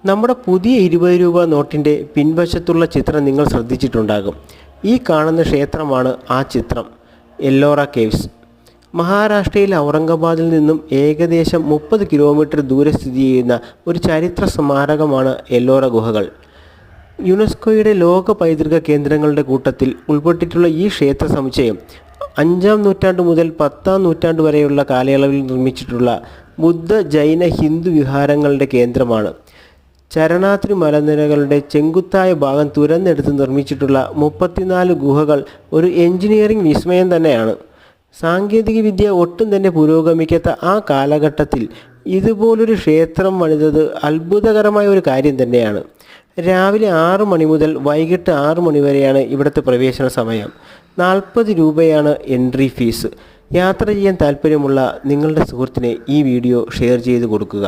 നമ്മുടെ പുതിയ 20 രൂപ നോട്ടിൻ്റെ പിൻവശത്തുള്ള ചിത്രം നിങ്ങൾ ശ്രദ്ധിച്ചിട്ടുണ്ടാകും. ഈ കാണുന്ന ക്ഷേത്രമാണ് ആ ചിത്രം, എല്ലോറ കേവ്സ്. മഹാരാഷ്ട്രയിലെ ഔറംഗാബാദിൽ നിന്നും ഏകദേശം 30 കിലോമീറ്റർ ദൂരെ സ്ഥിതി ചെയ്യുന്ന ഒരു ചരിത്ര സ്മാരകമാണ് എല്ലോറ ഗുഹകൾ. യുനെസ്കോയുടെ ലോക പൈതൃക കേന്ദ്രങ്ങളുടെ കൂട്ടത്തിൽ ഉൾപ്പെട്ടിട്ടുള്ള ഈ ക്ഷേത്ര സമുച്ചയം 5-ാം നൂറ്റാണ്ട് മുതൽ 10-ാം നൂറ്റാണ്ട് വരെയുള്ള കാലയളവിൽ നിർമ്മിച്ചിട്ടുള്ള ബുദ്ധ, ജൈന, ഹിന്ദു വിഹാരങ്ങളുടെ കേന്ദ്രമാണ്. ചരണാദ്രി മലനിരകളുടെ ചെങ്കുത്തായ ഭാഗം തുരന്നെടുത്ത് നിർമ്മിച്ചിട്ടുള്ള 34 ഗുഹകൾ ഒരു എഞ്ചിനീയറിംഗ് വിസ്മയം തന്നെയാണ്. സാങ്കേതികവിദ്യ ഒട്ടും തന്നെ പുരോഗമിക്കാത്ത ആ കാലഘട്ടത്തിൽ ഇതുപോലൊരു ക്ഷേത്രം പണിതത് അത്ഭുതകരമായ ഒരു കാര്യം തന്നെയാണ്. രാവിലെ 6 മണി മുതൽ വൈകിട്ട് 6 മണി വരെയാണ് ഇവിടുത്തെ പ്രവേശന സമയം. 40 രൂപയാണ് എൻട്രി ഫീസ്. യാത്ര ചെയ്യാൻ താല്പര്യമുള്ള നിങ്ങളുടെ സുഹൃത്തിനെ ഈ വീഡിയോ ഷെയർ ചെയ്ത് കൊടുക്കുക.